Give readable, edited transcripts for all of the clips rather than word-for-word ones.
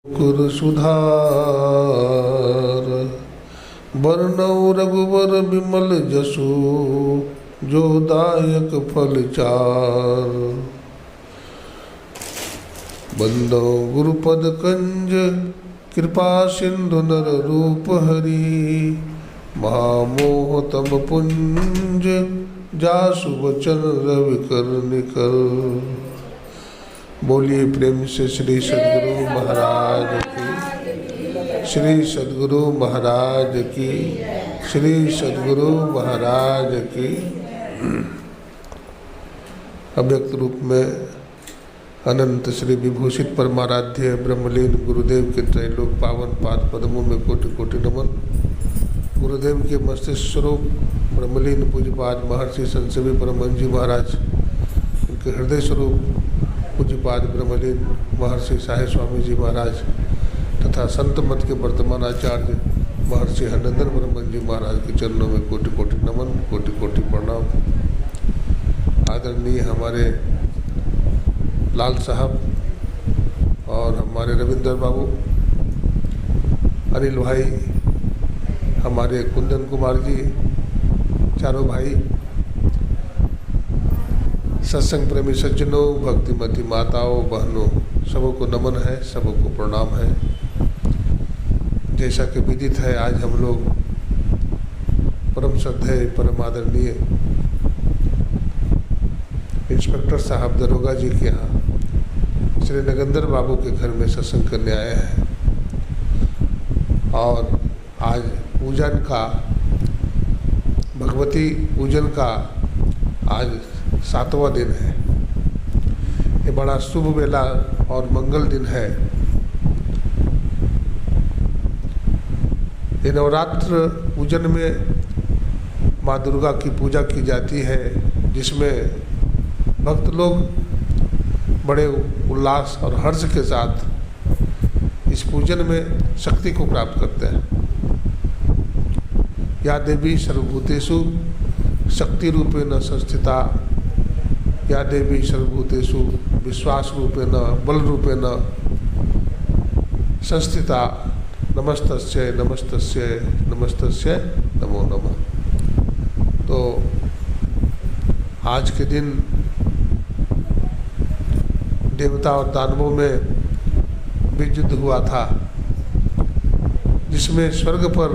कुर सुधार बरनौ रघुबर विमल जसु जो दायक फल चार। बंदो गुरुपद कंज कृपा सिंधु नर रूप हरि महामोह तम पुंज जासु वचन रवि कर निकर। बोलिए प्रेम से श्री सद्गुरु महाराज की, श्री सद्गुरु महाराज की, श्री सद्गुरु महाराज की। अव्यक्त रूप में अनंत श्री विभूषित परमाराध्य ब्रह्मलीन गुरुदेव के त्रैलोक पावन पाद पद्मों में कोटि कोटि नमन। गुरुदेव के मस्तिष्क स्वरूप ब्रह्मलीन पूज्यपाद महर्षि संतसेवी परमहंस महाराज, उनके हृदय स्वरूप पूज्यपाद ब्रह्मलीन महर्षि साहेब स्वामी जी महाराज तथा संत मत के वर्तमान आचार्य महर्षि हरनंदन ब्रह्मन जी महाराज के चरणों में कोटि कोटि नमन, कोटि कोटि प्रणाम। आदरणीय हमारे लाल साहब और हमारे रविंद्र बाबू, अनिल भाई, हमारे कुंदन कुमार जी, चारों भाई, सत्संग प्रेमी सज्जनों, भक्तिमती माताओं, बहनों, सबको नमन है, सबको प्रणाम है। जैसा कि विदित है, आज हम लोग परम श्रद्धेय परम आदरणीय इंस्पेक्टर साहब दरोगा जी के यहाँ श्री नगेंद्र बाबू के घर में सत्संग करने आए हैं और आज पूजन का, भगवती पूजन का आज 7वां दिन है। ये बड़ा शुभ वेला और मंगल दिन है। ये नवरात्र पूजन में माँ दुर्गा की पूजा की जाती है, जिसमें भक्त लोग बड़े उल्लास और हर्ष के साथ इस पूजन में शक्ति को प्राप्त करते हैं। या देवी सर्वभूतेषु शक्ति रूपेण संस्थिता, या देवी सर्वभूतेषु विश्वास रूपेण बल रूपेण संस्थिता। नमस्तस्यै नमस्तस्यै नमस्तस्यै नमो नमः। तो आज के दिन देवता और दानवों में भी युद्ध हुआ था, जिसमें स्वर्ग पर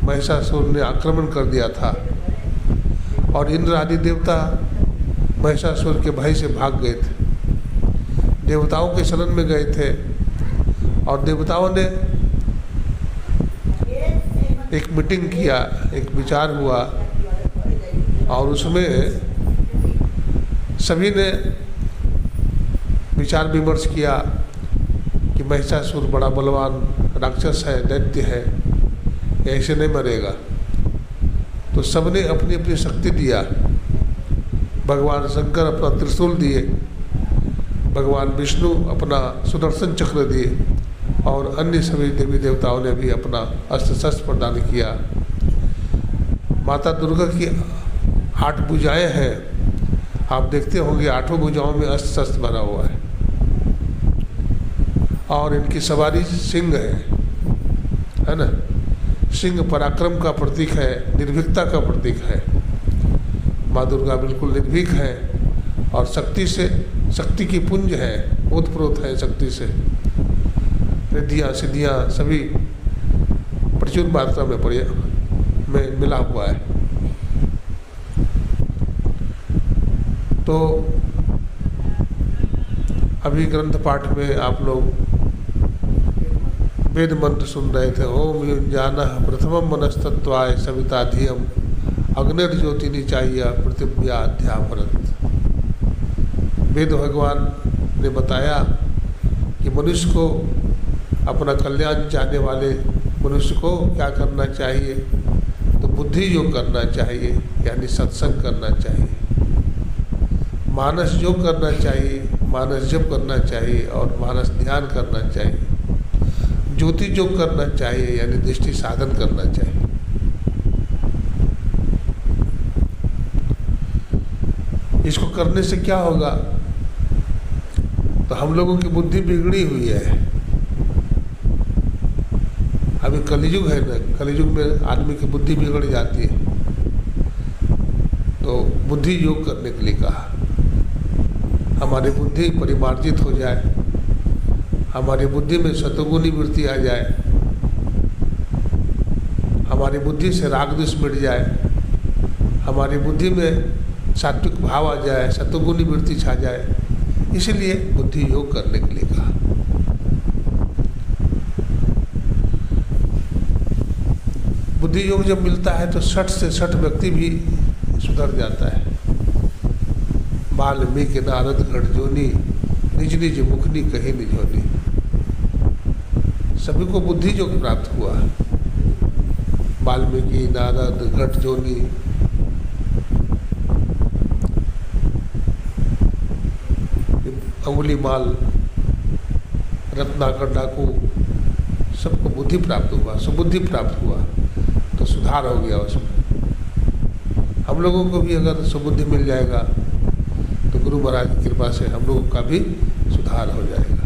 महिषासुर ने आक्रमण कर दिया था और इंद्र आदि देवता महिषासुर के भय से भाग गए थे, देवताओं के शरण में गए थे। और देवताओं ने एक मीटिंग किया, एक विचार हुआ और उसमें सभी ने विचार विमर्श किया कि महिषासुर बड़ा बलवान राक्षस है, दैत्य है, ऐसे नहीं मरेगा। तो सबने अपनी अपनी शक्ति दिया। भगवान शंकर अपना त्रिशूल दिए, भगवान विष्णु अपना सुदर्शन चक्र दिए और अन्य सभी देवी देवताओं ने भी अपना अस्त्र शस्त्र प्रदान किया। माता दुर्गा की 8 भुजाएं हैं, आप देखते होंगे 8 भुजाओं में अस्त्र शस्त्र भरा हुआ है और इनकी सवारी सिंह है ना। सिंह पराक्रम का प्रतीक है, निर्भीकता का प्रतीक है। माँ दुर्गा बिल्कुल निर्भीक है और शक्ति की पुंज है, ओतप्रोत है शक्ति से। रिद्धियाँ सिद्धियाँ सभी प्रचुर मात्रा में मिला हुआ है। तो अभी ग्रंथ पाठ में आप लोग वेद मंत्र सुन रहे थे। ओम युञ्जानः प्रथमं मनस्तत्वाय सविता धियम अग्निर्ज्योति निचाय्य पृथिव्याध्याभरत। वेद भगवान ने बताया कि मनुष्य को, अपना कल्याण चाहने वाले मनुष्य को क्या करना चाहिए, तो बुद्धि योग करना चाहिए, यानी सत्संग करना चाहिए। मानस योग करना चाहिए, मानस जप करना चाहिए और मानस ध्यान करना चाहिए। ज्योति योग करना चाहिए, यानी दृष्टि साधन करना चाहिए। इसको करने से क्या होगा, तो हम लोगों की बुद्धि बिगड़ी हुई है। अभी कलयुग है ना, कलयुग में आदमी की बुद्धि बिगड़ जाती है, तो बुद्धि योग करने के लिए कहा। हमारी बुद्धि परिमार्जित हो जाए, हमारी बुद्धि में सतोगुनी वृत्ति आ जाए, हमारी बुद्धि से राग द्वेष मिट जाए, हमारी बुद्धि में सात्विक भाव आ जाए, सतोगुनी वृत्ति छा जाए, इसीलिए बुद्धि योग करने के लिए कहा। बुद्धि योग जब मिलता है तो 60 से 60 व्यक्ति भी सुधर जाता है। वाल्मीकि नारद गढ़जोनी, निज निज मुखनी कही निजोनी। सभी को बुद्धि योग प्राप्त हुआ। वाल्मीकि, नारद, गढ़जोनी, अंगुलीमाल, रत्नाकर डाकू, सबको बुद्धि प्राप्त हुआ, सुबुद्धि प्राप्त हुआ, तो सुधार हो गया उसमें। हम लोगों को भी अगर सुबुद्धि मिल जाएगा तो गुरु महाराज की कृपा से हम लोगों का भी सुधार हो जाएगा।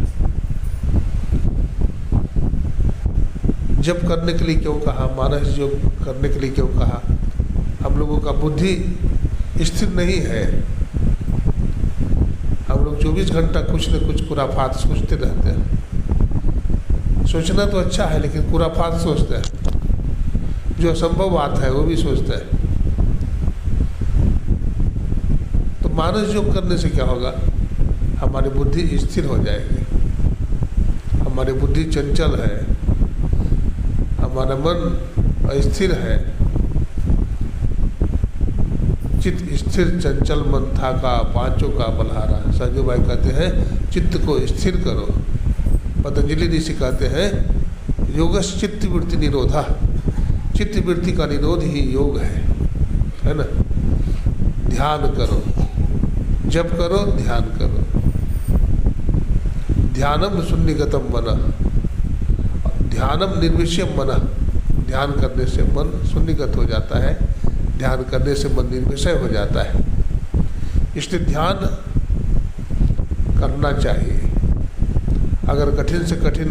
जप करने के लिए क्यों कहा, मानस योग करने के लिए क्यों कहा? हम लोगों का बुद्धि स्थिर नहीं है। हम लोग 24 घंटा कुछ न कुछ खुराफात सोचते रहते हैं। सोचना तो अच्छा है, लेकिन खुराफात सोचते हैं, जो असंभव बात है वो भी सोचते हैं। तो मानस योग करने से क्या होगा? हमारी बुद्धि स्थिर हो जाएगी। हमारी बुद्धि चंचल है, हमारा मन अस्थिर है। चित्त स्थिर चंचल मन था का पांचों का बलहारा। सरजू भाई कहते हैं चित्त को स्थिर करो। पतंजलि ऋषि कहते हैं योगस चित्त वृत्ति निरोधा। चित्त वृत्ति का निरोध ही योग है ना। ध्यान करो, जप करो, ध्यान करो। ध्यानम शून्यगतम मनः, ध्यानम निर्विषयम मनः। ध्यान करने से मन शून्यगत हो जाता है, ध्यान करने से मन निर्विषय हो जाता है। इसलिए ध्यान करना चाहिए। अगर कठिन से कठिन,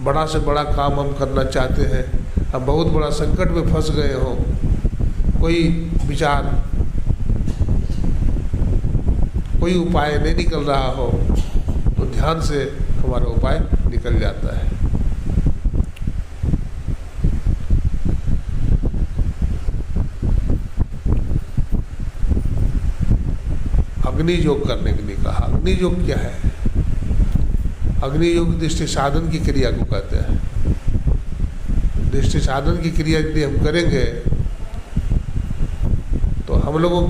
बड़ा से बड़ा काम हम करना चाहते हैं, हम बहुत बड़ा संकट में फंस गए हों, कोई विचार, कोई उपाय नहीं निकल रहा हो, तो ध्यान से हमारा उपाय निकल जाता है। अग्नि योग करने के लिए कहा। अग्नि योग क्या है? अग्नि योग दृष्टि साधन की क्रिया को कहते हैं। दृष्टि साधन की क्रिया यदि हम करेंगे तो हम लोगों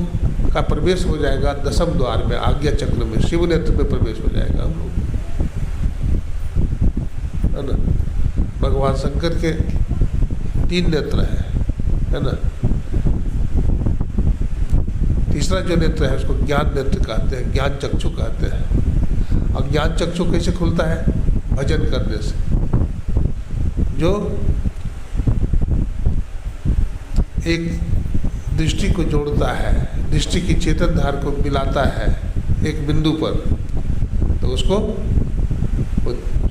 का प्रवेश हो जाएगा 10वें द्वार में, आज्ञा चक्र में, शिव नेत्र में प्रवेश हो जाएगा हम लोग, है ना। भगवान शंकर के 3 नेत्र है ना। तीसरा जो नेत्र है उसको ज्ञान नेत्र कहते हैं, ज्ञान चक्षु कहते हैं। और ज्ञान चक्षु कैसे खुलता है? भजन करने से। जो एक दृष्टि को जोड़ता है, दृष्टि की चेतन धार को मिलाता है एक बिंदु पर, तो उसको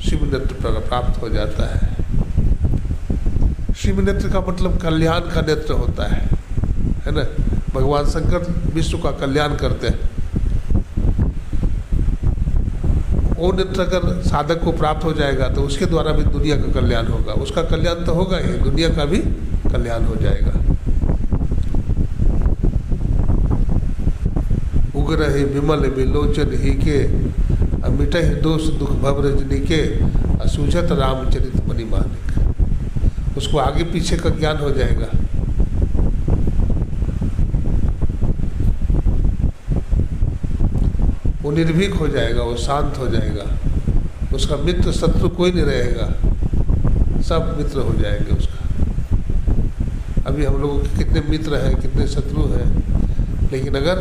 शिव नेत्र प्राप्त हो जाता है। शिव नेत्र का मतलब कल्याण का नेत्र होता है ना। भगवान शंकर विश्व का कल्याण करते हैं। वो नेत्र अगर साधक को प्राप्त हो जाएगा तो उसके द्वारा भी दुनिया का कल्याण होगा। उसका कल्याण तो होगा ही, दुनिया का भी कल्याण हो जाएगा। उग्र ही विमल विलोचन ही के, मिटहि दोष दुख भवरजनी के, असूझत रामचरित मणि मानिक। उसको आगे पीछे का ज्ञान हो जाएगा। वो निर्भीक हो जाएगा, वो शांत हो जाएगा। उसका मित्र शत्रु कोई नहीं रहेगा, सब मित्र हो जाएंगे उसका। अभी हम लोगों के कितने मित्र हैं, कितने शत्रु हैं, लेकिन अगर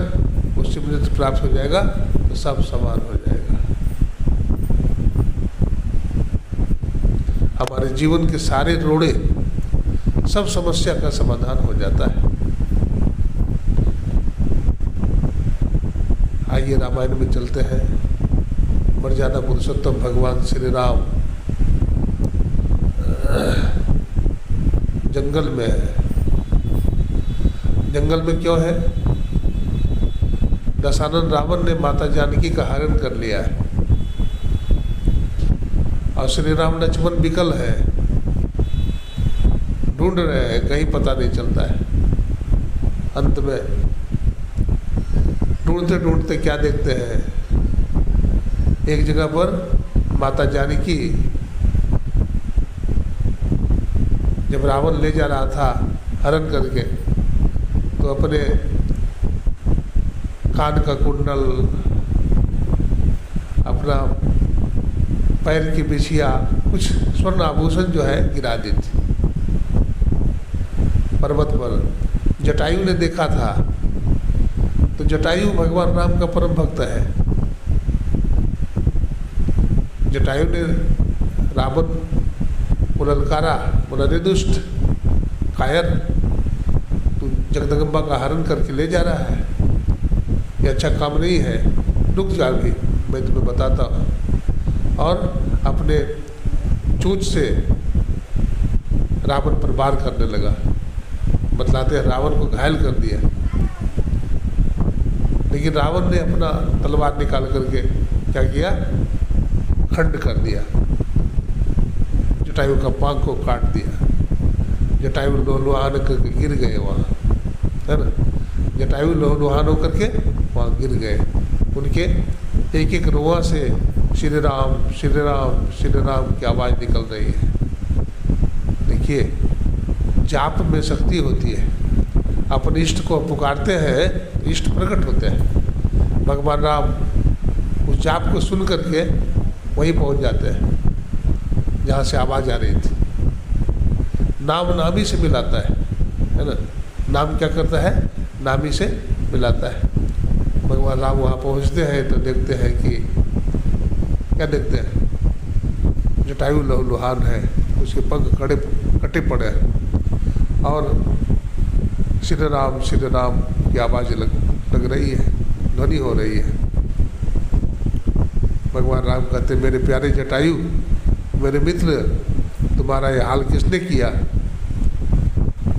उससे मित्र प्राप्त हो जाएगा तो सब समान हो जाएगा। हमारे जीवन के सारे रोड़े, सब समस्या का समाधान हो जाता है। आइए रामायण में चलते हैं। मर्यादा पुरुषोत्तम भगवान श्री राम जंगल में है। जंगल में क्यों है? दशानन रावण ने माता जानकी का हरण कर लिया है और श्री राम लक्ष्मण विकल है, ढूंढ रहे हैं, कहीं पता नहीं चलता है। अंत में ढूंढते ढूंढते क्या देखते हैं, एक जगह पर माता जानकी जब रावण ले जा रहा था हरण करके, तो अपने कान का कुंडल, अपना पैर की बिछिया, कुछ स्वर्ण आभूषण जो है गिरा दी थी पर्वत पर। जटायु ने देखा था, तो जटायु भगवान राम का परम भक्त है। जटायु ने रावण को ललकारा, बोला रे दुष्ट कायर, तू जगदम्बा का हरण करके ले जा रहा है, ये अच्छा काम नहीं है, रुक जा भी, मैं तुम्हें बताता हूँ। और अपने चोंच से रावण पर वार करने लगा। बतलाते हैं रावण को घायल कर दिया, लेकिन रावण ने अपना तलवार निकाल करके क्या किया, खंड कर दिया, जटायु का पांव को काट दिया। जटायु लोहलुहान करके गिर गए वहाँ, है ना। जटायु लोहलुहान होकर के वहाँ गिर गए। उनके एक एक रोआ से श्री राम श्री राम श्री राम की आवाज़ निकल रही है। देखिए, जाप में शक्ति होती है। अपने इष्ट को पुकारते हैं, इष्ट प्रकट होते हैं। भगवान राम उस जाप को सुन करके वहीं पहुंच जाते हैं जहाँ से आवाज़ आ रही थी। नाम नामी से मिलाता है ना। नाम क्या करता है, नामी से मिलाता है। भगवान राम वहाँ पहुँचते हैं तो देखते हैं कि क्या देखते हैं, जटायु लहूलुहान है, उसके पंख कटे पड़े हैं और श्री राम की आवाज़ लग रही है, ध्वनि हो रही है। भगवान राम कहते, मेरे प्यारे जटायु, मेरे मित्र, तुम्हारा ये हाल किसने किया?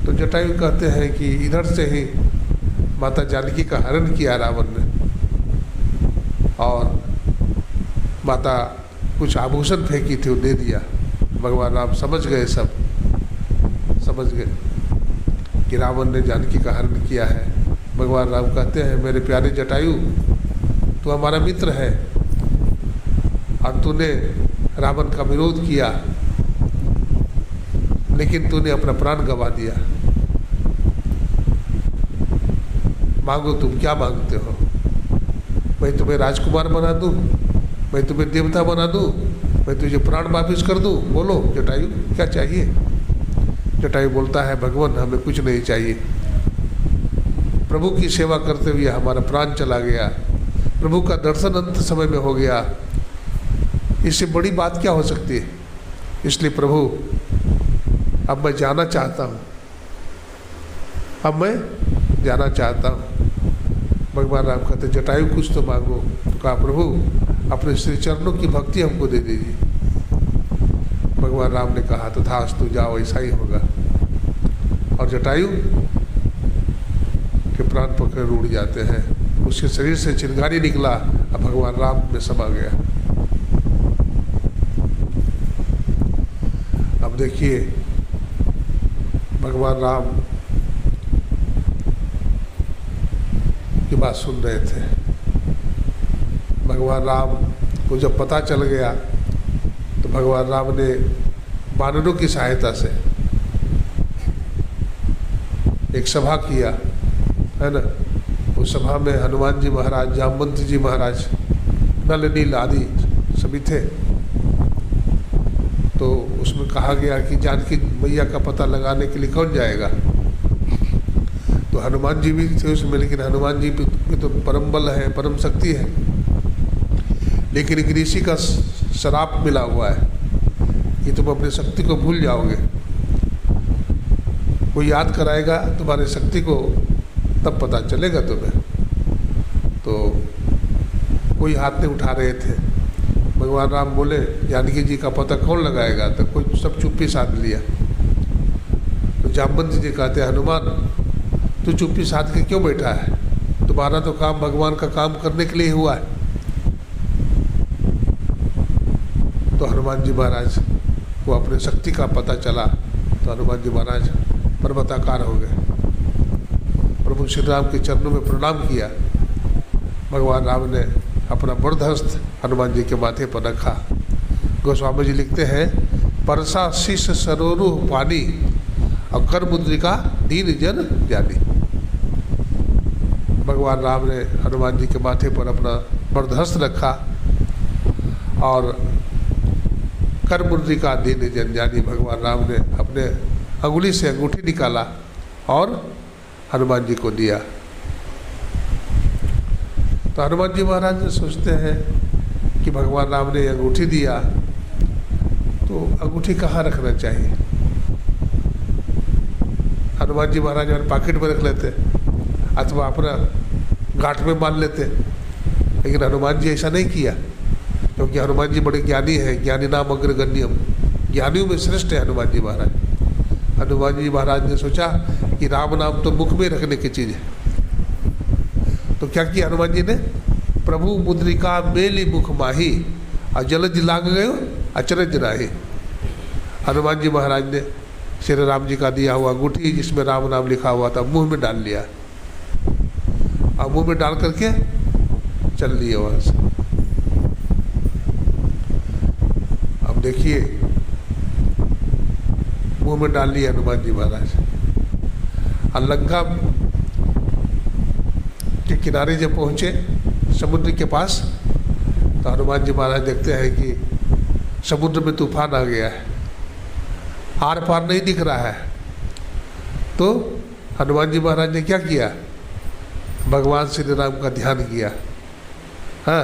तो जटायु कहते हैं कि इधर से ही माता जानकी का हरण किया रावण ने, और माता कुछ आभूषण फेंकी थी, वो दे दिया। भगवान राम समझ गए, सब समझ गए कि रावण ने जानकी का हरण किया है। भगवान राम कहते हैं, मेरे प्यारे जटायु, तू हमारा मित्र है और तूने रावण का विरोध किया, लेकिन तूने अपना प्राण गंवा दिया। मांगो, तुम क्या मांगते हो? मैं तुम्हें राजकुमार बना दूं, मैं तुम्हें देवता बना दूं, मैं तुझे प्राण वापिस कर दूं? बोलो जटायु, क्या चाहिए? जटायु बोलता है, भगवान हमें कुछ नहीं चाहिए। प्रभु की सेवा करते हुए हमारा प्राण चला गया, प्रभु का दर्शन अंत समय में हो गया, इससे बड़ी बात क्या हो सकती है? इसलिए प्रभु, अब मैं जाना चाहता हूँ, अब मैं जाना चाहता हूँ। भगवान राम कहते, जटायु कुछ तो मांगो। तो कहा, प्रभु अपने श्री चरणों की भक्ति हमको दे दीजिए। भगवान राम ने कहा, तथास्तु, जाओ, ऐसा ही होगा। और जटायु के प्राण पकड़ उड़ जाते हैं, उसके शरीर से चिंगारी निकला और भगवान राम में समा गया। अब देखिए, भगवान राम की बात सुन रहे थे। भगवान राम को जब पता चल गया तो भगवान राम ने वानरों की सहायता से एक सभा किया, है ना। उस सभा में हनुमान जी महाराज, जामवंत जी महाराज, नल नील आदि सभी थे। तो उसमें कहा गया कि जानकी मैया का पता लगाने के लिए कौन जाएगा? तो हनुमान जी भी थे उसमें, लेकिन हनुमान जी पे तो परम बल है, परम शक्ति है, लेकिन एक ऋषि का श्राप मिला हुआ है कि तुम अपनी शक्ति को भूल जाओगे। कोई याद कराएगा तुम्हारी शक्ति को, तब पता चलेगा तुम्हें। तो कोई हाथ नहीं उठा रहे थे। भगवान राम बोले, जानकी जी का पता कौन लगाएगा? तो कोई सब चुप्पी साध लिया। तो जामवंत जी कहते हैं, हनुमान तू चुप्पी साध के क्यों बैठा है? तुम्हारा तो काम भगवान का काम करने के लिए हुआ है। तो हनुमान जी महाराज को अपने शक्ति का पता चला, तो हनुमान जी महाराज पर्वताकार हो गए, प्रभु श्री राम के चरणों में प्रणाम किया। भगवान राम ने अपना बर्धस्त हनुमान जी के माथे पर रखा। गोस्वामी जी लिखते हैं, परसा शीश सरोरु पानी और कर मुद्रिका दीन जन जानी। भगवान राम ने हनुमान जी के माथे पर अपना बर्धस्त रखा और कर मुद्रिका दीन जन जानी। भगवान राम ने अपने अंगुली से अंगूठी निकाला और हनुमान जी को दिया। तो हनुमान जी महाराज सोचते हैं कि भगवान राम ने अंगूठी दिया तो अंगूठी कहाँ रखना चाहिए। हनुमान जी महाराज अपने पॉकेट में रख लेते अथवा अपना गांठ में बांध लेते, लेकिन हनुमान जी ऐसा नहीं किया, क्योंकि हनुमान जी बड़े ज्ञानी हैं। ज्ञानी नाम अग्रगण्यम, ज्ञानियों में श्रेष्ठ है हनुमान जी महाराज। हनुमान जी महाराज ने सोचा कि राम नाम तो मुख में रखने की चीज़ है, तो क्या किया हनुमान जी ने, प्रभु मुद्रिका मेली मुख माही और जलज लाग गयो अचरज राही। हनुमान जी महाराज ने श्री राम जी का दिया हुआ अंगूठी जिसमें राम नाम लिखा हुआ था मुंह में डाल लिया और मुंह में डाल करके चल लिए वहाँ से। अब देखिए मुंह में डाल लिया हनुमान जी महाराज। और लंका के किनारे जब पहुँचे समुद्र के पास, तो हनुमान जी महाराज देखते हैं कि समुद्र में तूफान आ गया है, आर पार नहीं दिख रहा है। तो हनुमान जी महाराज ने क्या किया, भगवान श्री राम का ध्यान किया, हाँ,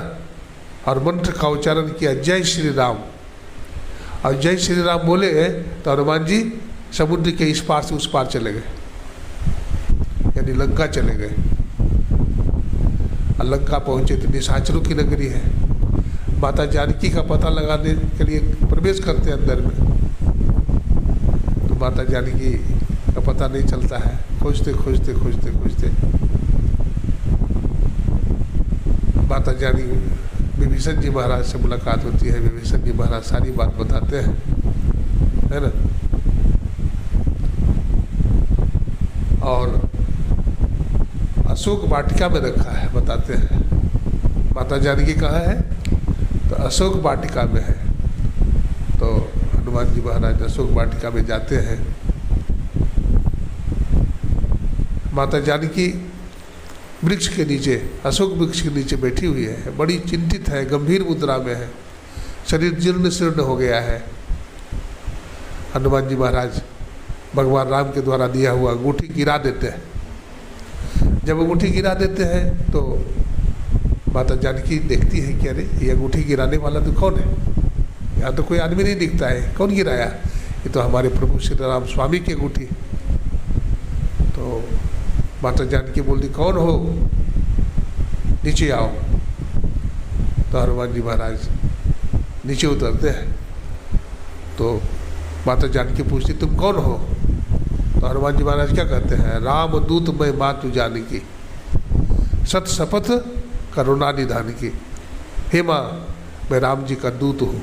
और मंत्र का उच्चारण किया, जय श्री राम। और जय श्री राम बोले तो हनुमान जी समुद्र के इस पार से उस पार चले गए, यानी लंका चले गए। लंका पहुँचे तो निशाचरों की नगरी है। माता जानकी का पता लगाने के लिए प्रवेश करते हैं अंदर में, तो माता जानकी का पता नहीं चलता है। खोजते खोजते खोजते खोजते माता जानकी विभीषण जी महाराज से मुलाकात होती है। विभीषण जी महाराज सारी बात बताते हैं, है ना। और अशोक वाटिका में रखा है, बताते हैं। माता जानकी कहाँ है, तो अशोक वाटिका में है। तो हनुमान जी महाराज अशोक वाटिका में जाते हैं। माता जानकी वृक्ष के नीचे, अशोक वृक्ष के नीचे बैठी हुई है, बड़ी चिंतित है, गंभीर मुद्रा में है, शरीर जीर्ण शीर्ण हो गया है। हनुमान जी महाराज भगवान राम के द्वारा दिया हुआ अंगूठी गिरा देते हैं। जब अंगूठी गिरा देते हैं तो माता जानकी देखती है कि अरे ये अंगूठी गिराने वाला तो कौन है, यहाँ तो कोई आदमी नहीं दिखता है, कौन गिराया, ये तो हमारे प्रभु श्री राम स्वामी की अंगूठी। तो माता जानकी बोलती, कौन हो, नीचे आओ। तो हनुमान जी महाराज नीचे उतरते हैं। तो माता जानकी पूछती, तुम कौन हो। तो हनुमान जी महाराज क्या कहते हैं, राम दूत मैं मातु जानकी, सत शपथ करुणा निधान की। हे माँ, मैं राम जी का दूत हूँ।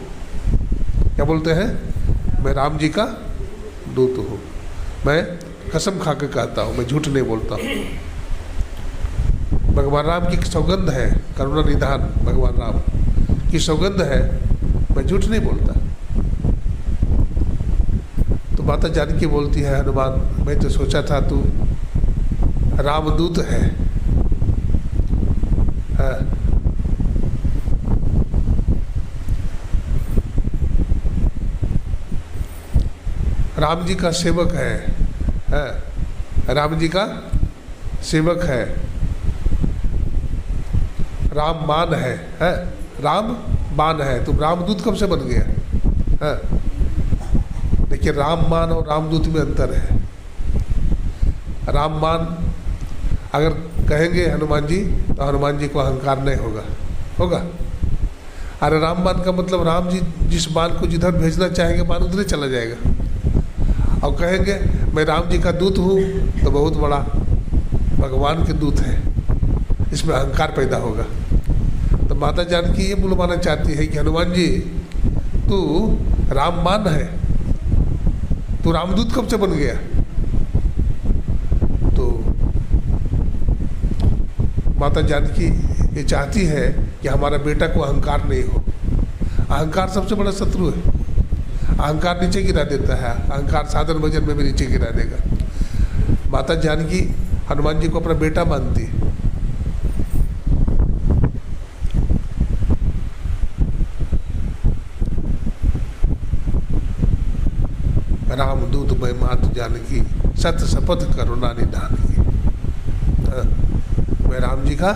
क्या बोलते हैं, मैं राम जी का दूत हूँ, मैं कसम खा के कहता हूँ, मैं झूठ नहीं बोलता हूँ। भगवान राम की सौगंध है, करुणा निधान भगवान राम की सौगंध है, मैं झूठ नहीं बोलता। तो माता जानकी बोलती है, हनुमान मैं तो सोचा था तू रामदूत है। राम जी का सेवक है, राम जी का सेवक है, राम मान है, राम मान है। तुम रामदूत कब से बन गया। देखिए राम मान और रामदूत में अंतर है। राम मान अगर कहेंगे हनुमान जी तो हनुमान जी को अहंकार नहीं होगा। अरे राम मान का मतलब राम जी जिस मान को जिधर भेजना चाहेंगे मान उधर चला जाएगा। और कहेंगे मैं राम जी का दूत हूँ, तो बहुत बड़ा भगवान के दूत है, इसमें अहंकार पैदा होगा। तो माता जानकी ये बुलवाना चाहती है कि हनुमान जी तू रामबान है, तू रामदूत कब से बन गया? तो माता जानकी ये चाहती है कि हमारा बेटा को अहंकार नहीं हो। अहंकार सबसे बड़ा शत्रु है। अहंकार नीचे गिरा देता है, अहंकार साधन भजन में भी नीचे गिरा देगा। माता जानकी हनुमान जी को अपना बेटा मानती है। रामदूत मैं मात जानकी, सत्य शपथ करुणा निधान की। मैं राम जी का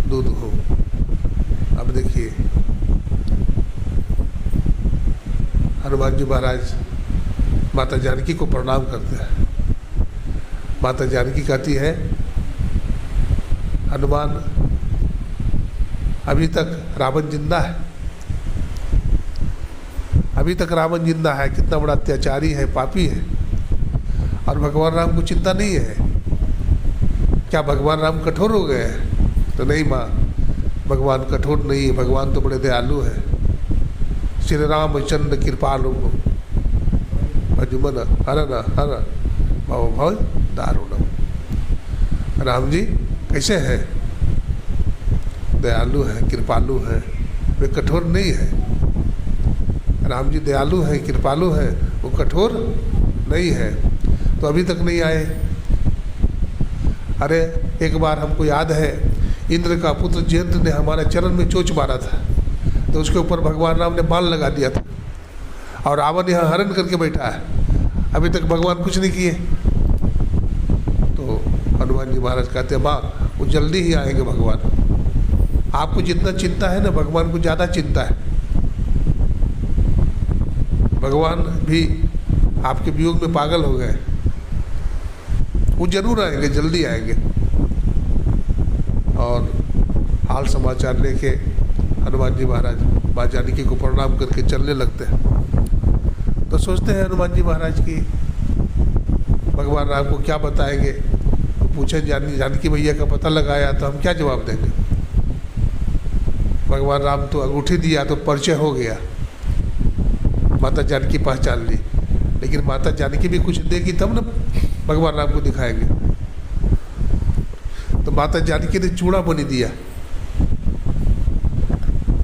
दूत हूँ। अब देखिए हनुमान जी महाराज माता जानकी को प्रणाम करते हैं। माता जानकी कहती है हनुमान अभी तक रावण जिंदा है, अभी तक रावण जिंदा है, कितना बड़ा अत्याचारी है, पापी है, और भगवान राम को चिंता नहीं है। क्या भगवान राम कठोर हो गए हैं? तो नहीं माँ, भगवान कठोर नहीं है, भगवान तो बड़े दयालु है। श्री रामचंद्र कृपालु भजुमन हरन हर भव भव दारुणम। राम जी कैसे हैं? दयालु हैं, कृपालु हैं, वे कठोर नहीं है। राम जी दयालु हैं, कृपालु हैं, वो कठोर नहीं है। तो अभी तक नहीं आए। अरे एक बार हमको याद है, इंद्र का पुत्र जयंत ने हमारे चरण में चोंच मारा था, तो उसके ऊपर भगवान राम ने बाण लगा दिया था, और रावण यहाँ हरण करके बैठा है, अभी तक भगवान कुछ नहीं किए। तो हनुमान जी महाराज कहते हैं माँ वो जल्दी ही आएंगे भगवान। आपको जितना चिंता है ना, भगवान को ज़्यादा चिंता है। भगवान भी आपके वियोग में पागल हो गए। वो जरूर आएंगे, जल्दी आएंगे। और हाल समाचार लेके हनुमान जी महाराज माँ जानकी को प्रणाम करके चलने लगते हैं। तो सोचते हैं हनुमान जी महाराज की भगवान राम को क्या बताएंगे। पूछे जानकी भैया का पता लगाया तो हम क्या जवाब देंगे। भगवान राम तो अंगूठी दिया तो परिचय हो गया, माता जानकी पहचान ली। लेकिन माता जानकी भी कुछ देगी तब ना भगवान राम को दिखाएंगे। तो माता जानकी ने चूड़ामणि दिया,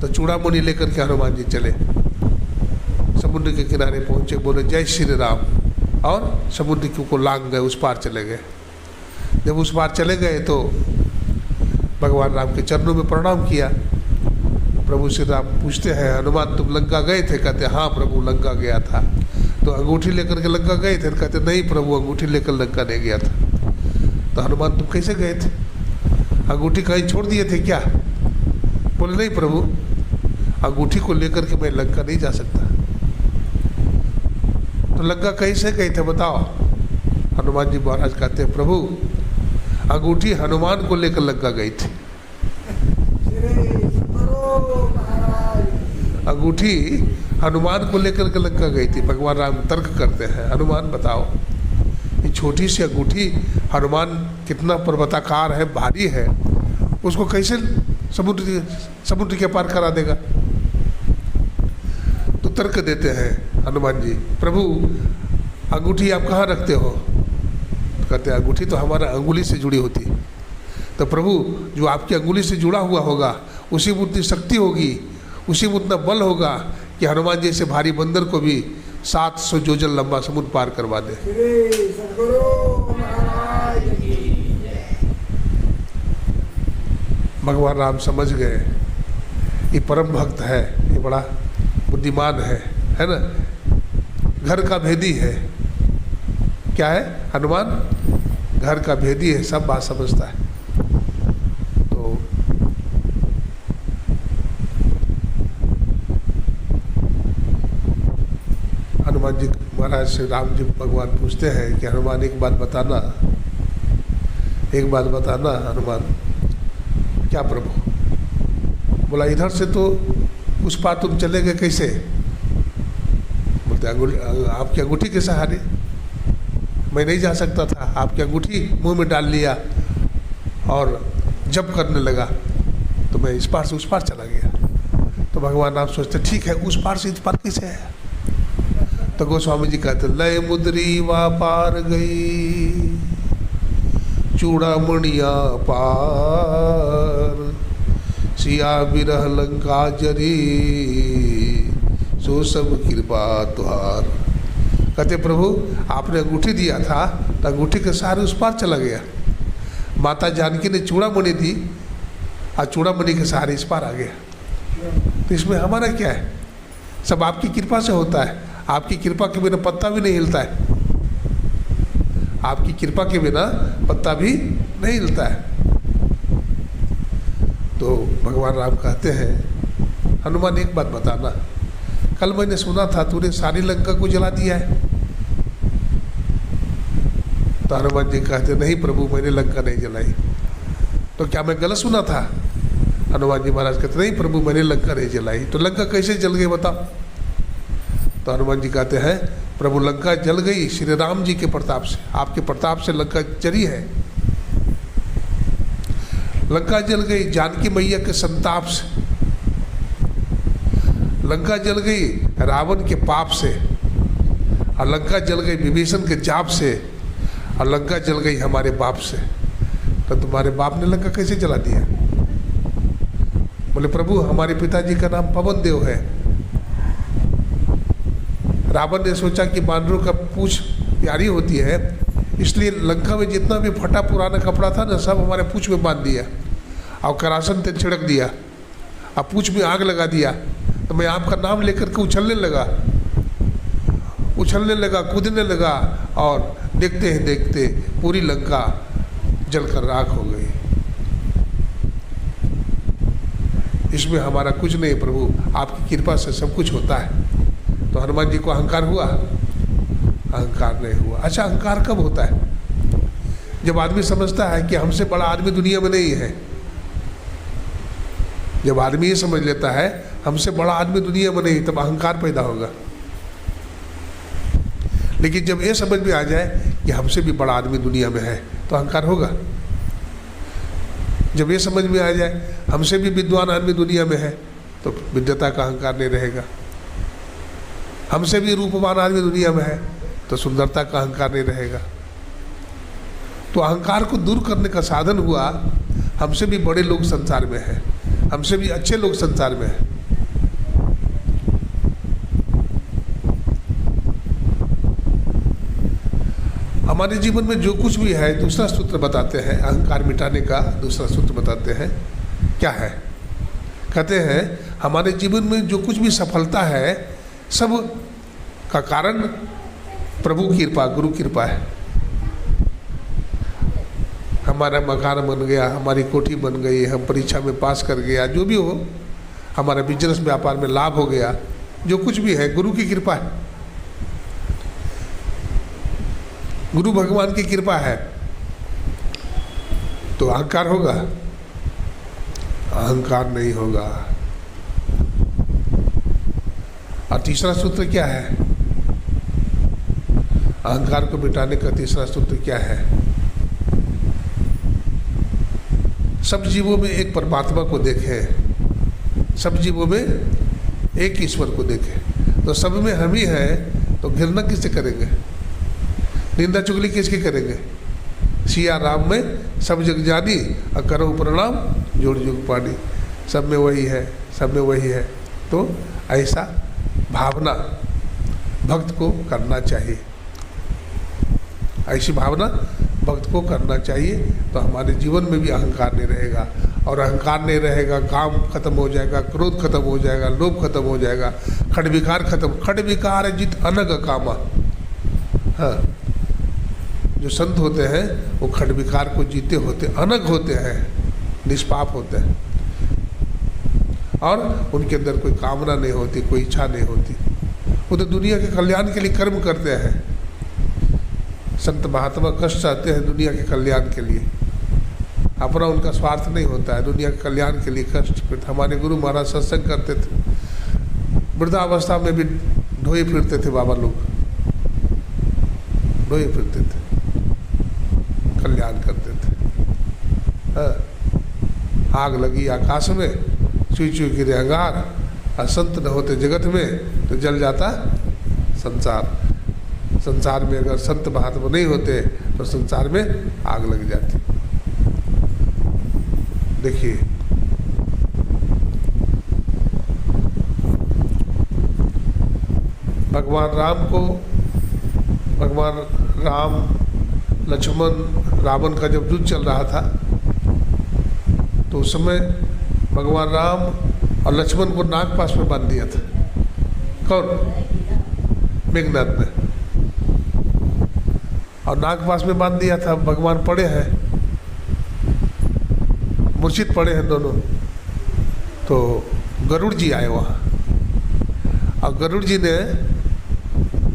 तो चूड़ामणि लेकर के हनुमान जी चले, समुद्र के किनारे पहुंचे, बोले जय श्री राम, और समुद्र को लांग गए, उस पार चले गए। जब उस पार चले गए तो भगवान राम के चरणों में प्रणाम किया। प्रभु श्री राम पूछते हैं हनुमान तुम लंका गए थे? कहते हाँ प्रभु लंका गया था। तो अंगूठी लेकर के लंका गए थे? कहते नहीं प्रभु अंगूठी लेकर लंका नहीं गया था। तो हनुमान तुम कैसे गए थे? अंगूठी कहीं छोड़ दिए थे क्या? बोले नहीं प्रभु, अंगूठी को लेकर के मैं लंका नहीं जा सकता। तो लंका कैसे गए थे बताओ? हनुमान जी महाराज कहते हैं प्रभु अंगूठी हनुमान को लेकर लंका गई थी। अंगूठी हनुमान को लेकर के लंका गई थी। भगवान राम तर्क करते हैं हनुमान बताओ ये छोटी सी अंगूठी, हनुमान कितना पर्वताकार है, भारी है, उसको कैसे समुद्र के पार करा देगा? तो तर्क देते हैं हनुमान जी, प्रभु अंगूठी आप कहाँ रखते हो? तो कहते हैं अंगूठी तो हमारा अंगुली से जुड़ी होती है। तो प्रभु जो आपकी अंगुली से जुड़ा हुआ होगा उसी में उतनी शक्ति होगी, उसी में उतना बल होगा कि हनुमान जैसे भारी बंदर को भी 700 योजन लंबा समुद्र पार करवा दे। भगवान राम समझ गए ये परम भक्त है, ये बड़ा बुद्धिमान है ना, घर का भेदी है। क्या है? हनुमान घर का भेदी है, सब बात समझता है। तो हनुमान जी महाराज से राम जी भगवान पूछते हैं कि हनुमान एक बात बताना, एक बात बताना हनुमान। क्या प्रभु? बोला इधर से तो उस पार तुम चले गए कैसे? बोलते बोलते आपकी अंगूठी के सहारे मैं नहीं जा सकता था, आपकी अंगूठी मुंह में डाल लिया और जप करने लगा तो मैं इस पार से उस पार चला गया। तो भगवान आप सोचते ठीक है उस पार से इस पार कैसे है? तो गोस्वामी जी कहते लय मुद्री वा पार गई चूड़ामणिया पार सिया बिरह लंका जरी सो सब कृपा तुहार। कहते प्रभु आपने अंगूठी दिया था तो अंगूठी के सहारे उस पार चला गया। माता जानकी ने चूड़ामणि दी और चूड़ामणि के सहारे इस पार आ गया। तो इसमें हमारा क्या है? सब आपकी कृपा से होता है। आपकी कृपा के बिना पत्ता भी नहीं हिलता है। आपकी कृपा के बिना पत्ता भी नहीं हिलता है। तो भगवान राम कहते हैं हनुमान एक बात बताना, कल मैंने सुना था तूने सारी लंका को जला दिया है। तो हनुमान जी कहते नहीं प्रभु मैंने लंका नहीं जलाई। तो क्या मैं गलत सुना था? हनुमान जी महाराज कहते नहीं प्रभु मैंने लंका नहीं जलाई। तो लंका कैसे जल गई बताओ? तो हनुमान जी कहते हैं प्रभु लंका जल गई श्री राम जी के प्रताप से, आपके प्रताप से लंका जली है। लंका जल गई जानकी मैया के संताप से, लंका जल गई रावण के पाप से, और लंका जल गई विभीषण के जाप से, और लंका जल गई हमारे बाप से। तो तुम्हारे बाप ने लंका कैसे जला दिया? बोले प्रभु हमारे पिताजी का नाम पवन देव है। रावण ने सोचा कि बानरों का पूंछ प्यारी होती है, इसलिए लंका में जितना भी फटा पुराना कपड़ा था ना सब हमारे पूंछ में बांध दिया और करासन तेल छिड़क दिया और पूंछ में आग लगा दिया। तो मैं आपका नाम लेकर के उछलने लगा कूदने लगा और देखते ही देखते पूरी लंका जलकर राख हो गई। इसमें हमारा कुछ नहीं प्रभु, आपकी कृपा से सब कुछ होता है। तो हनुमान जी को अहंकार हुआ? अहंकार नहीं हुआ। अच्छा अहंकार कब होता है? जब आदमी समझता है कि हमसे बड़ा आदमी दुनिया में नहीं है। जब आदमी ये समझ लेता है हमसे बड़ा आदमी दुनिया में नहीं, तब अहंकार पैदा होगा। लेकिन जब ये समझ में आ जाए कि हमसे भी बड़ा आदमी दुनिया में है तो अहंकार होगा। जब ये समझ में आ जाए हमसे भी विद्वान आदमी दुनिया में है तो विद्वता का अहंकार नहीं रहेगा। हमसे भी रूपवान आदमी दुनिया में है तो सुंदरता का अहंकार नहीं रहेगा। तो अहंकार को दूर करने का साधन हुआ हमसे भी बड़े लोग संसार में हैं, हमसे भी अच्छे लोग संसार में हैं। हमारे जीवन में जो कुछ भी है दूसरा सूत्र बताते हैं, अहंकार मिटाने का दूसरा सूत्र बताते हैं। क्या है? कहते हैं हमारे जीवन में जो कुछ भी सफलता है सब का कारण प्रभु की कृपा, गुरु की कृपा है। हमारा मकान बन गया, हमारी कोठी बन गई, हम परीक्षा में पास कर गया, जो भी हो, हमारा बिजनेस व्यापार में लाभ हो गया, जो कुछ भी है गुरु की कृपा है। गुरु भगवान की कृपा है। तो अहंकार होगा? अहंकार नहीं होगा। और तीसरा सूत्र क्या है? अहंकार को मिटाने का तीसरा सूत्र क्या है? सब जीवों में एक परमात्मा को देखें, सब जीवों में एक ईश्वर को देखें। तो सब में हम ही हैं तो घृणा किससे करेंगे? निंदा चुगली किसकी करेंगे? सिया राम में सब जग जानी और करो प्रणाम जोड़ जुग पानी। सब में वही है, सब में वही है। तो ऐसा भावना भक्त को करना चाहिए, ऐसी भावना भक्त को करना चाहिए। तो हमारे जीवन में भी अहंकार नहीं रहेगा, और अहंकार नहीं रहेगा काम खत्म हो जाएगा, क्रोध खत्म हो जाएगा, लोभ खत्म हो जाएगा, खड्विकार खत्म। खड्विकार जित अनग कामा। हाँ, जो संत होते हैं वो खड्विकार को जीते होते, अनग होते हैं, निष्पाप होते हैं, और उनके अंदर कोई कामना नहीं होती, कोई इच्छा नहीं होती। वो तो दुनिया के कल्याण के लिए कर्म करते हैं। संत महात्मा कष्ट चाहते हैं दुनिया के कल्याण के लिए, अपना उनका स्वार्थ नहीं होता है, दुनिया के कल्याण के लिए कष्ट। फिर हमारे गुरु महाराज सत्संग करते थे, वृद्धावस्था में भी ढोए फिरते थे बाबा लोग, ढोए फिरते थे, कल्याण करते थे। आग लगी आकाश में, चुई चुई गिरे अंगार, और संत न होते जगत में तो जल जाता संसार। संसार में अगर संत महात्मा नहीं होते तो संसार में आग लग जाती। देखिए, भगवान राम को, भगवान राम लक्ष्मण रावण का जब युद्ध चल रहा था तो उस समय भगवान राम और लक्ष्मण को नागपाश में बांध दिया था। कौन? मेघनाथ ने। और नागपाश में बांध दिया था। भगवान पड़े हैं, मूर्छित पड़े हैं दोनों। तो गरुड़ जी आए वहाँ, और गरुड़ जी ने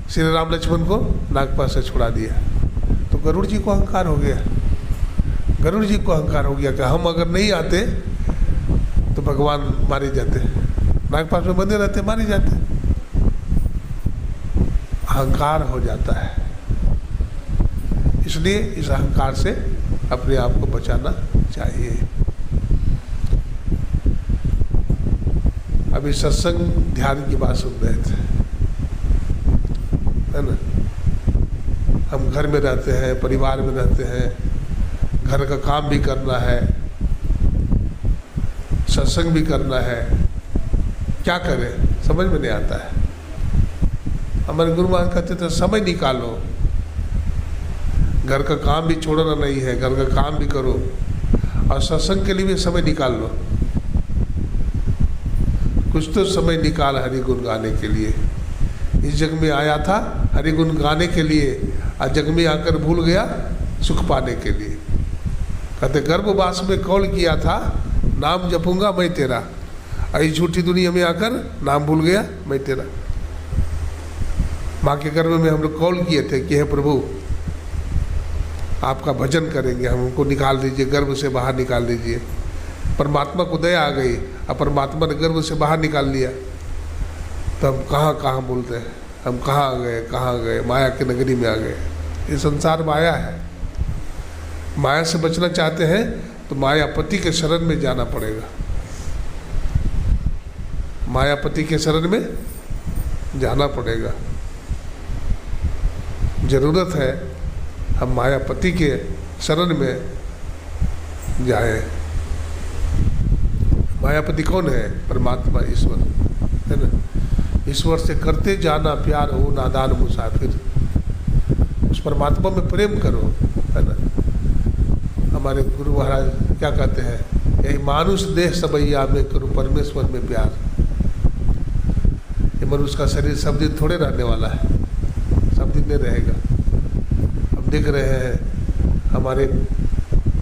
श्री राम लक्ष्मण को नागपाश से छुड़ा दिया। तो गरुड़ जी को अहंकार हो गया, गरुड़ जी को अहंकार हो गया कि हम अगर नहीं आते तो भगवान मारे जाते, नागपाश में बंधे रहते, मारे जाते। अहंकार हो जाता है, इसलिए इस अहंकार से अपने आप को बचाना चाहिए। अभी सत्संग ध्यान की बात सुन रहे थे, है ना। हम घर में रहते हैं, परिवार में रहते हैं, घर का काम भी करना है, सत्संग भी करना है, क्या करें समझ में नहीं आता है। हमारे गुरु महाराज कहते थे समय निकालो, घर का काम भी छोड़ना नहीं है, घर का काम भी करो और सत्संग के लिए भी समय निकाल लो। कुछ तो समय निकाल हरि गुण गाने के लिए। इस जग में आया था हरि गुण गाने के लिए, और जग में आकर भूल गया सुख पाने के लिए। कहते गर्भवास में कौल किया था, नाम जपूंगा मैं तेरा, आई झूठी दुनिया में आकर नाम भूल गया मैं तेरा। माँ के गर्भ में हम लोग कौल किए थे कि हे प्रभु आपका भजन करेंगे, हमको निकाल दीजिए, गर्भ से बाहर निकाल दीजिए। परमात्मा को दया आ गई, और परमात्मा ने गर्भ से बाहर निकाल लिया। तो हम कहाँ कहाँ बोलते हैं, हम कहाँ गए, कहाँ गए, माया की नगरी में आ गए। ये संसार माया है। माया से बचना चाहते हैं तो मायापति के शरण में जाना पड़ेगा। मायापति के शरण में जाना पड़ेगा। जरूरत है हम मायापति के शरण में जाएं। मायापति कौन है? परमात्मा, ईश्वर, है ना। ईश्वर से करते जाना प्यार हो नादान मुसाफिर। उस परमात्मा में प्रेम करो, है ना। हमारे गुरु महाराज क्या कहते हैं, यही मानुष देह सबैया में करो परमेश्वर में प्यार। ये मनुष्य का शरीर सब दिन थोड़े रहने वाला है, सब दिन नहीं रहेगा। हम देख रहे हैं हमारे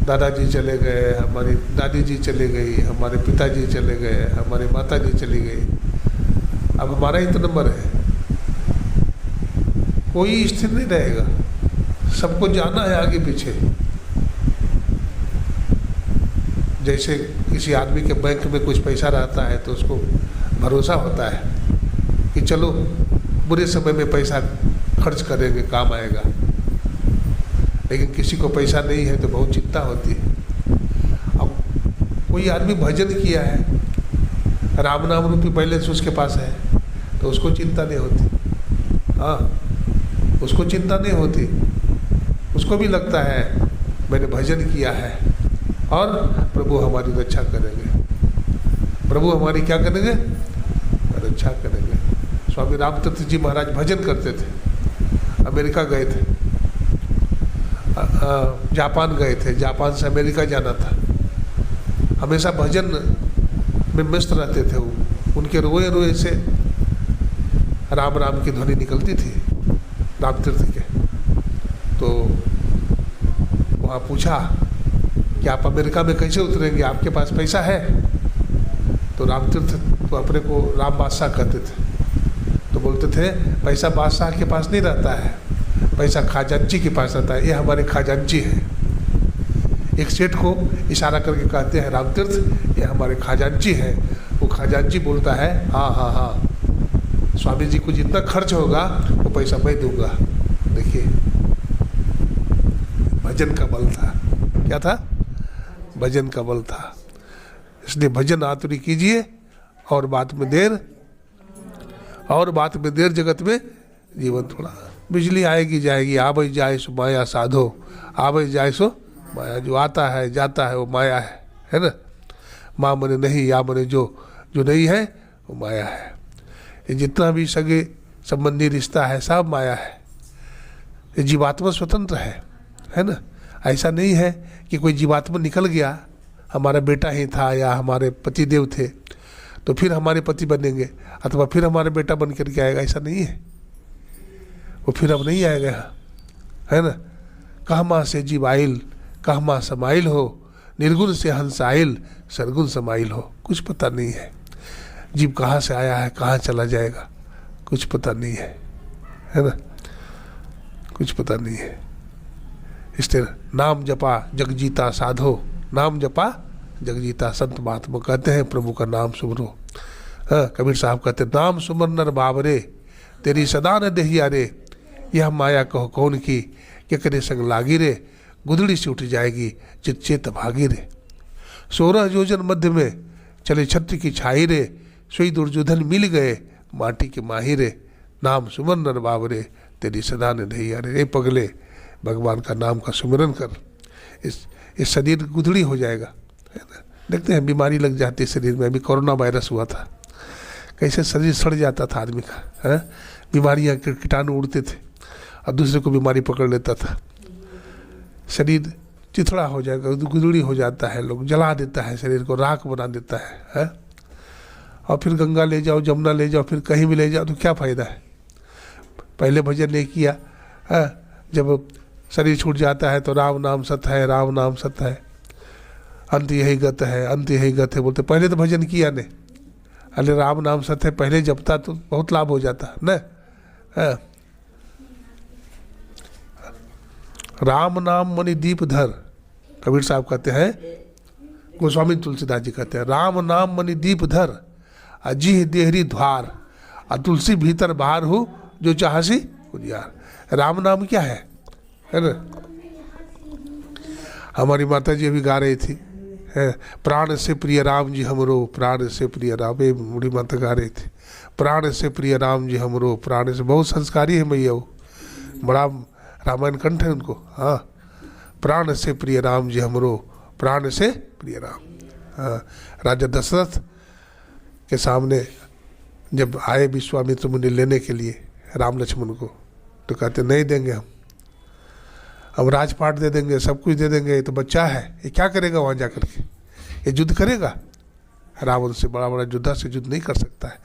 दादाजी चले गए, हमारी दादी जी चले गई, हमारे पिताजी चले गए, हमारी माता जी चली गई। अब हमारा ही तो नंबर है। कोई स्थिर नहीं रहेगा, सबको जाना है आगे पीछे। जैसे किसी आदमी के बैंक में कुछ पैसा रहता है तो उसको भरोसा होता है कि चलो बुरे समय में पैसा खर्च करेंगे, काम आएगा। लेकिन किसी को पैसा नहीं है तो बहुत चिंता होती है। अब कोई आदमी भजन किया है, राम नाम रूपी बैलेंस उसके पास है, तो उसको चिंता नहीं होती। हाँ, उसको चिंता नहीं होती। उसको भी लगता है मैंने भजन किया है और प्रभु हमारी रक्षा करेंगे, प्रभु हमारी क्या करेंगे? रक्षा करेंगे। स्वामी रामतीर्थ जी महाराज भजन करते थे, अमेरिका गए थे, जापान गए थे, जापान से अमेरिका जाना था। हमेशा भजन में मस्त रहते थे वो। उनके रोए रोए से राम राम की ध्वनि निकलती थी रामतीर्थ के। तो वहाँ पूछा कि आप अमेरिका में कैसे उतरेंगे, आपके पास पैसा है? तो रामतीर्थ तो अपने को राम बादशाह कहते थे, तो बोलते थे पैसा बादशाह के पास नहीं रहता है, पैसा खजांची के पास रहता है। ये हमारे खजांची है। एक सेठ को इशारा करके कहते हैं रामतीर्थ ये हमारे खजांची है। वो खजांची बोलता है हाँ हाँ हाँ, स्वामी जी को जितना खर्च होगा वो पैसा मैं दूंगा। देखिए, भजन का बल था। क्या था? भजन का बल था। इसलिए भजन आतुरी कीजिए, और बात में देर जगत में जीवन थोड़ा। बिजली आएगी जाएगी, आवे जाए सो माया साधो, आवे जाए सो माया। जो आता है जाता है वो माया है ना। माँ मने नहीं, या मने जो नहीं है वो माया है। ये जितना भी सगे संबंधी रिश्ता है सब माया है। ये जीवात्मा स्वतंत्र है ना। ऐसा नहीं है कि कोई जीवात्मा निकल गया, हमारा बेटा ही था या हमारे पतिदेव थे तो फिर हमारे पति बनेंगे अथवा फिर हमारे बेटा बन करके आएगा। ऐसा नहीं है, वो फिर अब नहीं आएगा, है ना। कहमा से जीव आइल, कहमा समाइल हो, निर्गुण से हंस आइल, सरगुण समाइल हो। कुछ पता नहीं है जीव कहाँ से आया है, कहाँ चला जाएगा, कुछ पता नहीं है ना। कुछ पता नहीं है। इसलिए नाम जपा जगजीता साधो, नाम जपा जगजीता। संत महात्मा कहते हैं प्रभु का नाम सुमरो। हाँ, कबीर साहब कहते हैं नाम सुमर नर बाबरे, तेरी सदा न देहिया रे, यह माया कहो कौन की, के करे संग लागी रे, गुदड़ी से उठ जाएगी चित चेत भागी रे। 16 योजन मध्य में चले छत्र की छाई रे, सोई दुर्योधन मिल गए माटी के माही रे, नाम सुमर नर बाबरे, तेरी सदा न देहिया रे। पगले, भगवान का नाम का सुमिरन कर, इस शरीर गुदड़ी हो जाएगा, है ना। देखते हैं बीमारी लग जाती है शरीर में। अभी कोरोना वायरस हुआ था, कैसे शरीर सड़ जाता था आदमी का, है। बीमारियाँ, कीटाणु उड़ते थे और दूसरे को बीमारी पकड़ लेता था। शरीर चिथड़ा हो जाएगा, गुदड़ी हो जाता है, लोग जला देता है शरीर को, राख बना देता है। और फिर गंगा ले जाओ, जमुना ले जाओ, फिर कहीं भी ले जाओ तो क्या फ़ायदा है। पहले भजन नहीं किया, जब शरीर छूट जाता है तो राम नाम सत है, राम नाम सत है, अंत यही गत है, अंत यही गत है बोलते। पहले तो भजन किया ने, अरे राम नाम सत है पहले जपता तो बहुत लाभ हो जाता न। राम नाम मणि दीप धर, कबीर साहब कहते हैं, गोस्वामी तुलसीदास जी कहते हैं, राम नाम मणि दीप धर, अजीह देहरी द्वार, और तुलसी भीतर बाहर हो, जो चाहसी उजियार। राम नाम क्या है ना। हमारी माता जी अभी गा रही थी, प्राण से प्रिय राम जी हमरो, प्राण से प्रिय राम। बूढ़ी माता गा रही थी, प्राण से प्रिय राम जी हमरो, प्राण से। बहुत संस्कारी है मैया, वो बड़ा रामायण कंठ है उनको। हाँ, प्राण से प्रिय राम जी हमरो, प्राण से प्रिय राम। हाँ, राजा दशरथ के सामने जब आए विश्वामित्र मुनि लेने के लिए राम लक्ष्मण को, तो कहते नहीं देंगे, हम राजपाट दे देंगे, सब कुछ दे देंगे, ये तो बच्चा है, ये क्या करेगा वहाँ जा कर के, ये युद्ध करेगा। रावण से बड़ा बड़ा योद्धा से युद्ध नहीं कर सकता है,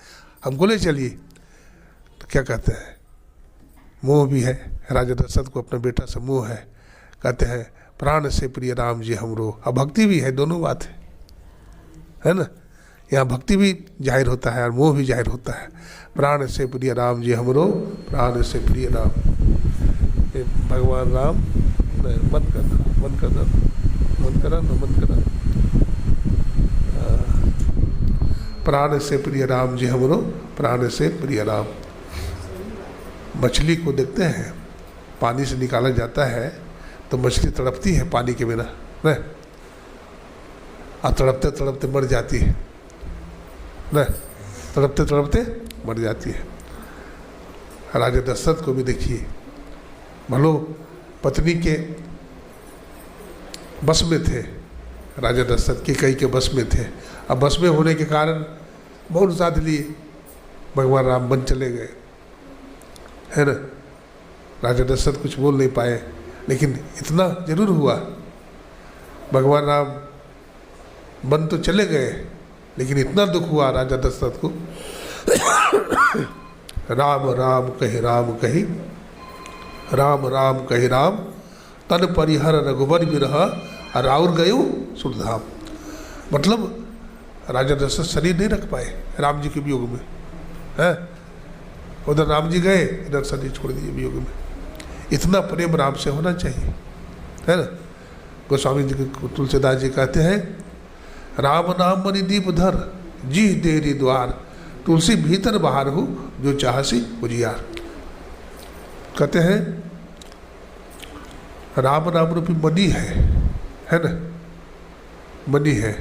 हमको ले चलिए। तो क्या कहते हैं, मोह भी है, राजा दशरथ को अपने बेटा से मोह है। कहते हैं प्राण से प्रिय राम जी हमरो, अब भक्ति भी है, दोनों बात है ना। यहाँ भक्ति भी जाहिर होता है और मोह भी जाहिर होता है। प्राण से प्रिय राम जी हमरो, प्राण से प्रिय राम। भगवान राम मन करना प्राण से प्रिय राम जी हमरो, प्राण से प्रिय राम। मछली को देखते हैं, पानी से निकाला जाता है तो मछली तड़पती है पानी के बिना न, और तड़पते तड़पते मर जाती है न, तड़पते तड़पते मर जाती है। राजा दशरथ को भी देखिए, भलो पत्नी के बस में थे, राजा दशरथ के कई के बस में थे। अब बस में होने के कारण बहुत साथ लिए, भगवान राम बन चले गए, है ना। राजा दशरथ कुछ बोल नहीं पाए, लेकिन इतना जरूर हुआ, भगवान राम बन तो चले गए, लेकिन इतना दुख हुआ राजा दशरथ को। राम राम कहि राम कहि, राम राम कहि राम, तन परिहर रघुबर बिरह, राउर गयो सुरधाम। मतलब राजा दशरथ शरीर नहीं रख पाए राम जी के वियोग में, है। उधर राम जी गए, इधर शरीर छोड़ दिए वियोग में। इतना प्रेम राम से होना चाहिए, है ना। गोस्वामी जी तुलसीदास जी कहते हैं, राम नाम मणि दीप धर, जी देरी द्वार, तुलसी भीतर बाहर हो, जो चाहसी उजियार। कहते हैं राम नाम रूपी मणि है ना, मणि है,